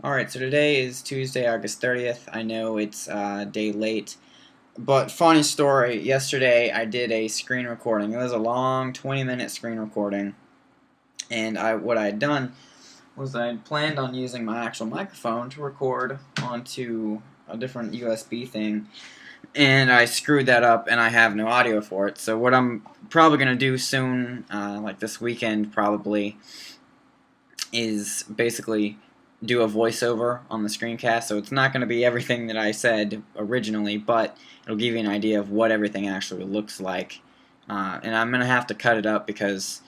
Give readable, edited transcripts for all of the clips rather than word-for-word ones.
Alright, so today is Tuesday, August 30th. I know it's a day late, but funny story. Yesterday I did a screen recording. It was a long 20-minute screen recording, and what I had done was I had planned on using my actual microphone to record onto a different USB thing, and I screwed that up and I have no audio for it. So what I'm probably going to do soon, like this weekend probably, is basically do a voiceover on the screencast. So it's not going to be everything that I said originally, but it'll give you an idea of what everything actually looks like. And I'm going to have to cut it up because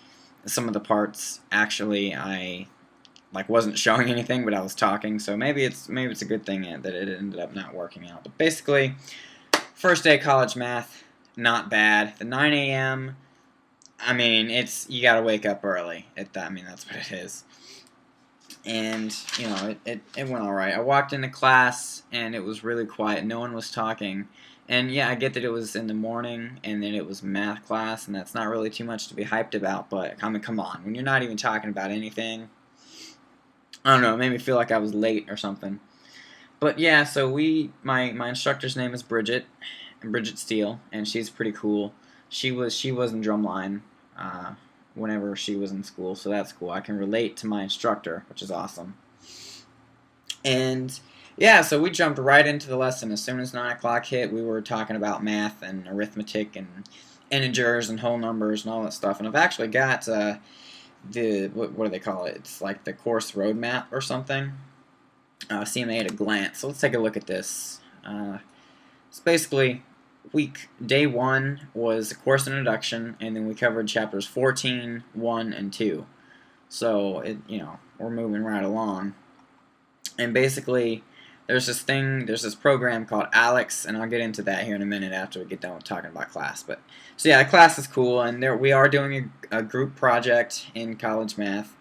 some of the parts actually I wasn't showing anything, but I was talking. So maybe it's a good thing that it ended up not working out. But basically, first day of college math, not bad. The 9 a.m. I mean, you got to wake up early. I mean, that's what it is. And you know, it went all right. I walked into class and it was really quiet. No one was talking. And yeah, I get that it was in the morning and that it was math class, and that's not really too much to be hyped about. But I mean, come on, when you're not even talking about anything, I don't know. It made me feel like I was late or something. But yeah, so my instructor's name is Bridget Steele, and she's pretty cool. She was in drumline. Whenever she was in school, so that's cool. I can relate to my instructor, which is awesome. And yeah, so we jumped right into the lesson. As soon as 9 o'clock hit, we were talking about math and arithmetic and integers and whole numbers and all that stuff. And I've actually got what do they call it? It's like the course roadmap or something. CMA at a glance. So let's take a look at this. It's basically day 1 was a course introduction, and then we covered chapters 14, 1, and 2. So we're moving right along. And basically, there's this program called Alex, and I'll get into that here in a minute after we get done with talking about class. But so yeah, the class is cool, and we are doing a group project in college math,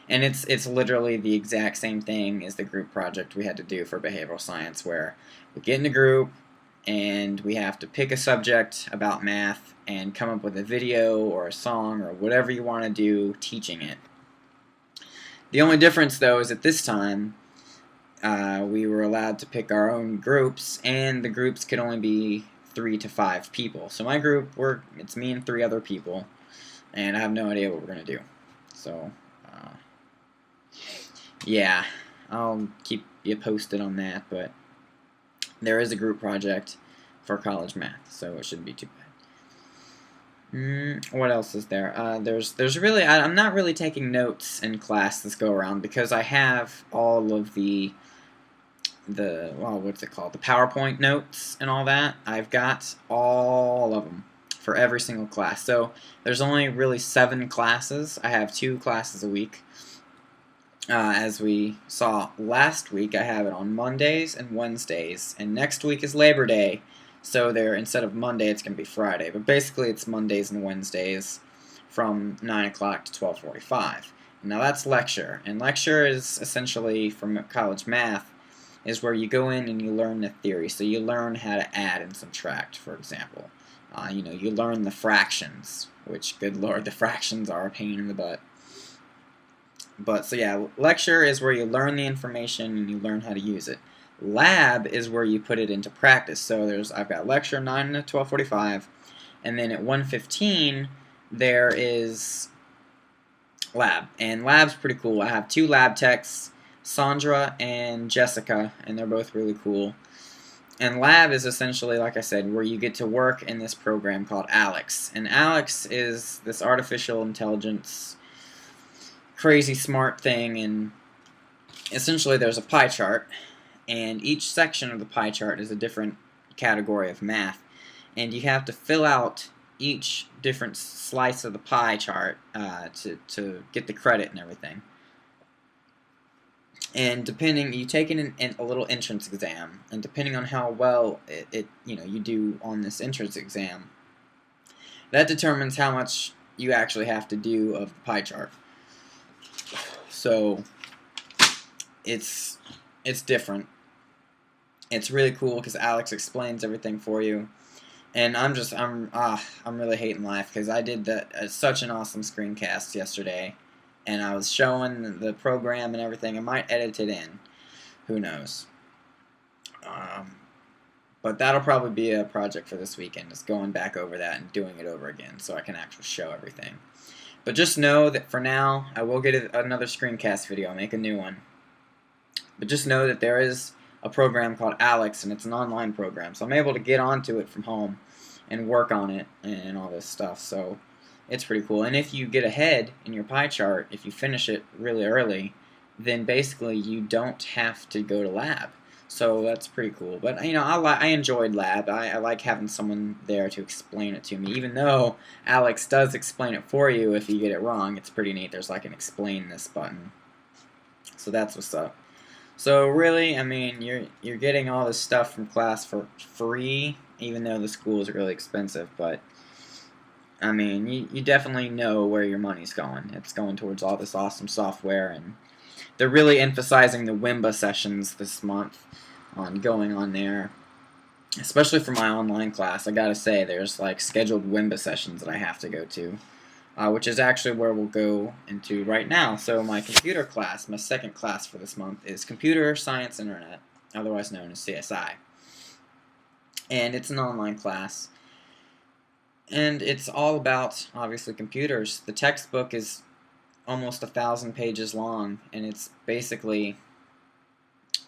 and it's literally the exact same thing as the group project we had to do for behavioral science, where we get in a group and we have to pick a subject about math and come up with a video or a song or whatever you want to do teaching it. The only difference, though, is at this time we were allowed to pick our own groups, and the groups could only be 3 to 5 people. So my group, it's me and 3 other people, and I have no idea what we're going to do. So, yeah, I'll keep you posted on that, but there is a group project for college math, so it shouldn't be too bad. What else is there? There's really, I'm not really taking notes in class this go around because I have all of what's it called? The PowerPoint notes and all that. I've got all of them for every single class. So there's only really 7 classes. I have 2 classes a week. As we saw last week, I have it on Mondays and Wednesdays, and next week is Labor Day, so instead of Monday, it's going to be Friday. But basically, it's Mondays and Wednesdays from 9 o'clock to 12:45. Now that's lecture, and lecture is essentially, from college math, is where you go in and you learn the theory. So you learn how to add and subtract, for example. You learn the fractions, which, good lord, the fractions are a pain in the butt. But so yeah, lecture is where you learn the information and you learn how to use it. Lab is where you put it into practice. So I've got lecture 9 to 12:45, and then at 1:15 there is lab. And lab's pretty cool. I have 2 lab techs, Sandra and Jessica, and they're both really cool. And lab is essentially, like I said, where you get to work in this program called Alex. And Alex is this artificial intelligence crazy smart thing, and essentially there's a pie chart, and each section of the pie chart is a different category of math, and you have to fill out each different slice of the pie chart to get the credit and everything. And you take a little entrance exam, and depending on how well you do on this entrance exam, that determines how much you actually have to do of the pie chart. So it's different. It's really cool because Alex explains everything for you, and I'm really hating life because I did such an awesome screencast yesterday, and I was showing the program and everything. I might edit it in, who knows? But that'll probably be a project for this weekend, is going back over that and doing it over again so I can actually show everything. But just know that for now, I will get another screencast video, make a new one. But just know that there is a program called Alex, and it's an online program, so I'm able to get onto it from home and work on it and all this stuff, so it's pretty cool. And if you get ahead in your pie chart, if you finish it really early, then basically you don't have to go to lab. So that's pretty cool. But you know, I enjoyed lab. I like having someone there to explain it to me. Even though Alex does explain it for you if you get it wrong, it's pretty neat. There's like an explain this button. So that's what's up. So really, I mean, you're getting all this stuff from class for free, even though the school is really expensive. But I mean, you definitely know where your money's going. It's going towards all this awesome software, and they're really emphasizing the WIMBA sessions this month on going on there, especially for my online class. I gotta say, there's like scheduled WIMBA sessions that I have to go to, which is actually where we'll go into right now. So my computer class, my second class for this month, is Computer Science Internet, otherwise known as CSI. And it's an online class, and it's all about, obviously, computers. The textbook is almost 1,000 pages long, and it's basically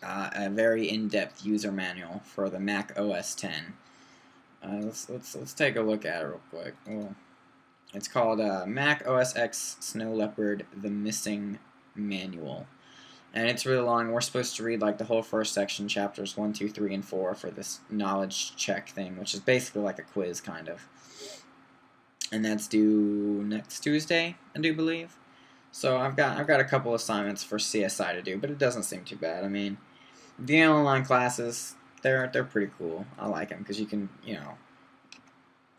a very in-depth user manual for the Mac OS X. Let's take a look at it real quick. Well, it's called Mac OS X Snow Leopard: The Missing Manual, and it's really long. We're supposed to read like the whole first section, chapters 1, 2, 3, and 4 for this knowledge check thing, which is basically like a quiz kind of. And that's due next Tuesday, I do believe. So I've got a couple assignments for CSI to do, but it doesn't seem too bad. I mean, the online classes, they're pretty cool. I like them because you can, you know,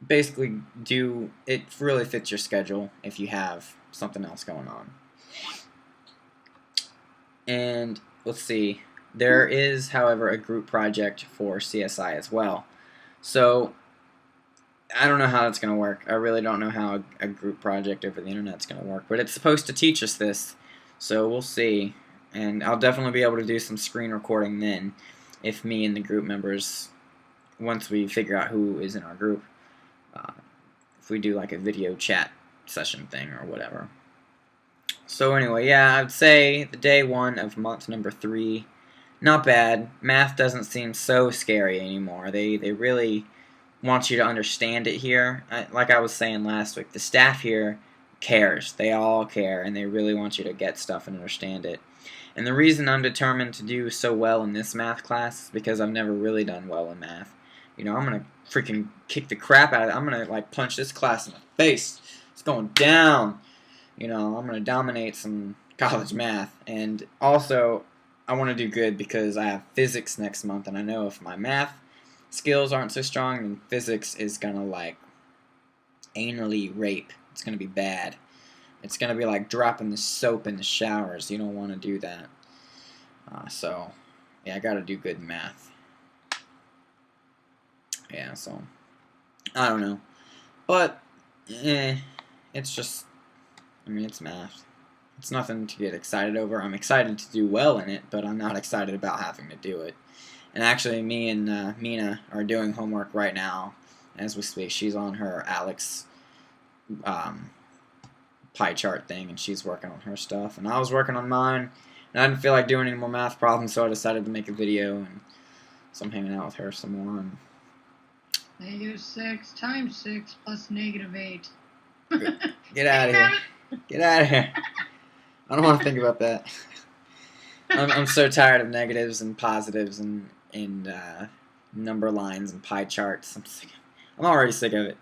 basically do it. Really fits your schedule if you have something else going on. And let's see, there is, however, a group project for CSI as well. So I don't know how it's going to work. I really don't know how a group project over the internet is going to work, but it's supposed to teach us this, so we'll see. And I'll definitely be able to do some screen recording then, if me and the group members, once we figure out who is in our group, if we do like a video chat session thing or whatever. So anyway, yeah, I'd say the day 1 of month number 3, not bad. Math doesn't seem so scary anymore. They really want you to understand it here. Like I was saying last week, the staff here cares. They all care, and they really want you to get stuff and understand it. And the reason I'm determined to do so well in this math class is because I've never really done well in math. You know, I'm going to freaking kick the crap out of it. I'm going to, like, punch this class in the face. It's going down. You know, I'm going to dominate some college math. And also, I want to do good because I have physics next month, and I know if my math skills aren't so strong, then physics is going to, like, anally rape. It's going to be bad. It's going to be like dropping the soap in the showers. You don't want to do that. So, yeah, I got to do good in math. Yeah, so, I don't know. But, it's just, I mean, it's math. It's nothing to get excited over. I'm excited to do well in it, but I'm not excited about having to do it. And actually, me and Mina are doing homework right now as we speak. She's on her Alex pie chart thing, and she's working on her stuff. And I was working on mine, and I didn't feel like doing any more math problems, so I decided to make a video, and so I'm hanging out with her some more. And -6 times 6 plus -8. Get out of here. Get out of here. I don't want to think about that. I'm so tired of negatives and positives and number lines and pie charts. I'm already sick of it.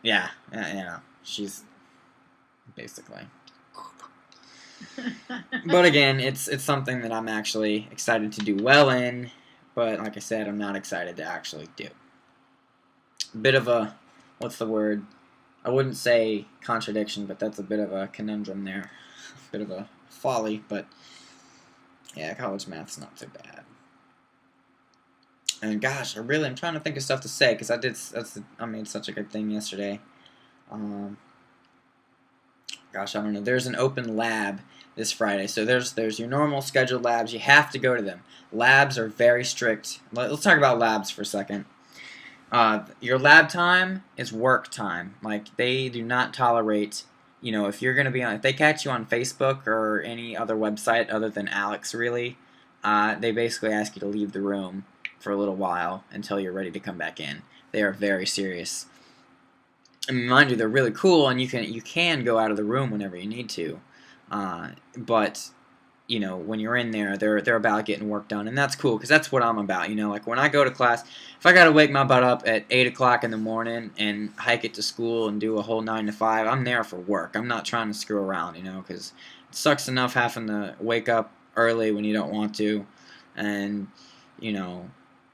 Yeah, you know, she's basically. But again, it's something that I'm actually excited to do well in, but like I said, I'm not excited to actually do. Bit of a, what's the word? I wouldn't say contradiction, but that's a bit of a conundrum there. Bit of a folly, but yeah, college math's not so bad. And gosh, I'm trying to think of stuff to say because I made such a good thing yesterday. gosh, I don't know. There's an open lab this Friday. So there's your normal scheduled labs. You have to go to them. Labs are very strict. Let's talk about labs for a second. Your lab time is work time. Like, they do not tolerate, if you're gonna be on, if they catch you on Facebook or any other website other than Alex, really, they basically ask you to leave the room for a little while until you're ready to come back in. They are very serious. I mean, mind you, they're really cool, and you can go out of the room whenever you need to, but when you're in there, they're about getting work done, and that's cool because that's what I'm about. Like when I go to class, if I gotta wake my butt up at 8 o'clock in the morning and hike it to school and do a whole 9 to 5, I'm there for work. I'm not trying to screw around, because it sucks enough having to wake up early when you don't want to, and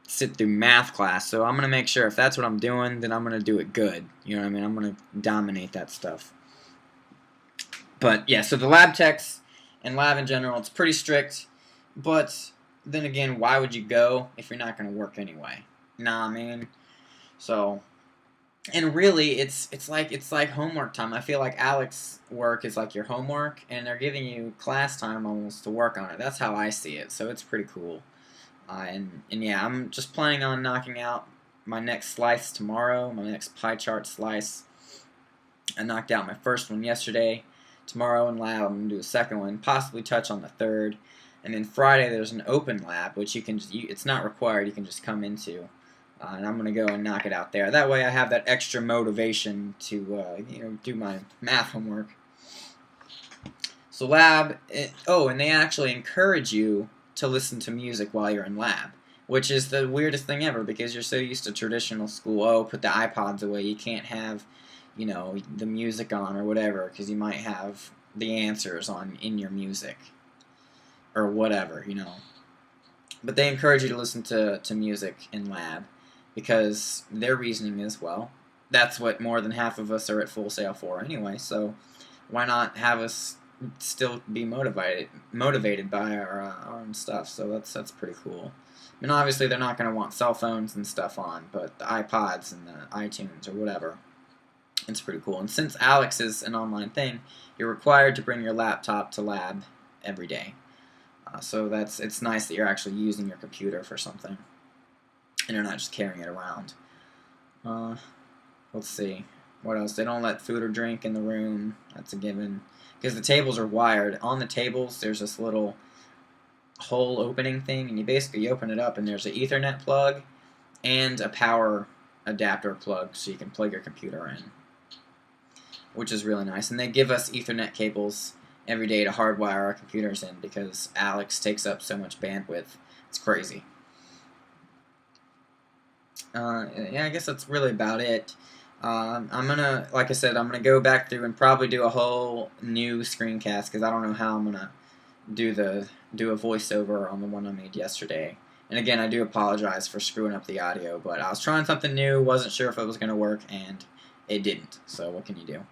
sit through math class. So I'm gonna make sure if that's what I'm doing, then I'm gonna do it good. You know what I mean? I'm gonna dominate that stuff. But yeah, so the lab techs and lab in general, it's pretty strict. But then again, why would you go if you're not gonna work anyway? Nah, man. So, and really, it's like homework time. I feel like Alex work is like your homework, and they're giving you class time almost to work on it. That's how I see it. So it's pretty cool. And yeah, I'm just planning on knocking out my next slice tomorrow, my next pie chart slice. I knocked out my first one yesterday. Tomorrow in lab, I'm going to do a second one, possibly touch on the third. And then Friday, there's an open lab, which it's not required, you can just come into. And I'm going to go and knock it out there. That way I have that extra motivation to do my math homework. So lab, and they actually encourage you to listen to music while you're in lab, which is the weirdest thing ever because you're so used to traditional school. Oh, put the iPods away. You can't have, the music on or whatever because you might have the answers in your music or whatever, But they encourage you to listen to music in lab because their reasoning is, well, that's what more than half of us are at Full Sail for anyway, so why not have us still be motivated by our own stuff. So that's pretty cool. I mean, obviously they're not going to want cell phones and stuff on, but the iPods and the iTunes or whatever, it's pretty cool. And since Alex is an online thing, you're required to bring your laptop to lab every day. So it's nice that you're actually using your computer for something and you're not just carrying it around. Let's see what else. They don't let food or drink in the room. That's a given. Because the tables are wired. On the tables, there's this little hole opening thing, and you basically open it up, and there's an Ethernet plug and a power adapter plug, so you can plug your computer in, which is really nice. And they give us Ethernet cables every day to hardwire our computers in because Alex takes up so much bandwidth. It's crazy. Yeah, I guess that's really about it. Like I said, I'm gonna go back through and probably do a whole new screencast because I don't know how I'm gonna do a voiceover on the one I made yesterday. And again, I do apologize for screwing up the audio, but I was trying something new, wasn't sure if it was gonna work, and it didn't. So what can you do?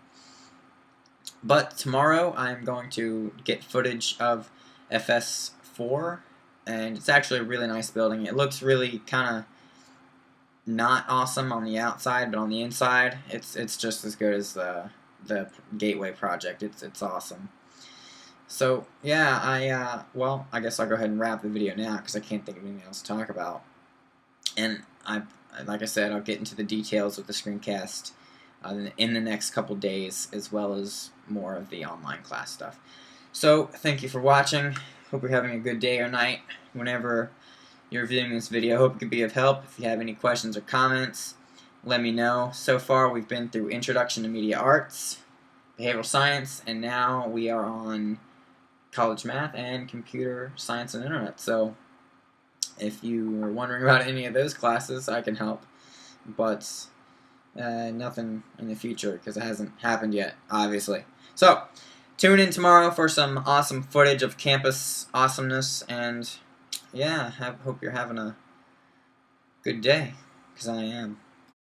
But tomorrow I'm going to get footage of FS4, and it's actually a really nice building. It looks really kind of not awesome on the outside, but on the inside, it's just as good as the Gateway project. It's awesome. So yeah, I guess I'll go ahead and wrap the video now because I can't think of anything else to talk about. And like I said, I'll get into the details of the screencast in the next couple days, as well as more of the online class stuff. So thank you for watching. Hope you're having a good day or night whenever you're viewing this video. Hope it could be of help. If you have any questions or comments, let me know. So far we've been through Introduction to Media Arts, Behavioral Science, and now we are on College Math and Computer Science and Internet. So if you are wondering about any of those classes, I can help, but nothing in the future because it hasn't happened yet, obviously. So tune in tomorrow for some awesome footage of campus awesomeness, and yeah, hope you're having a good day, because I am.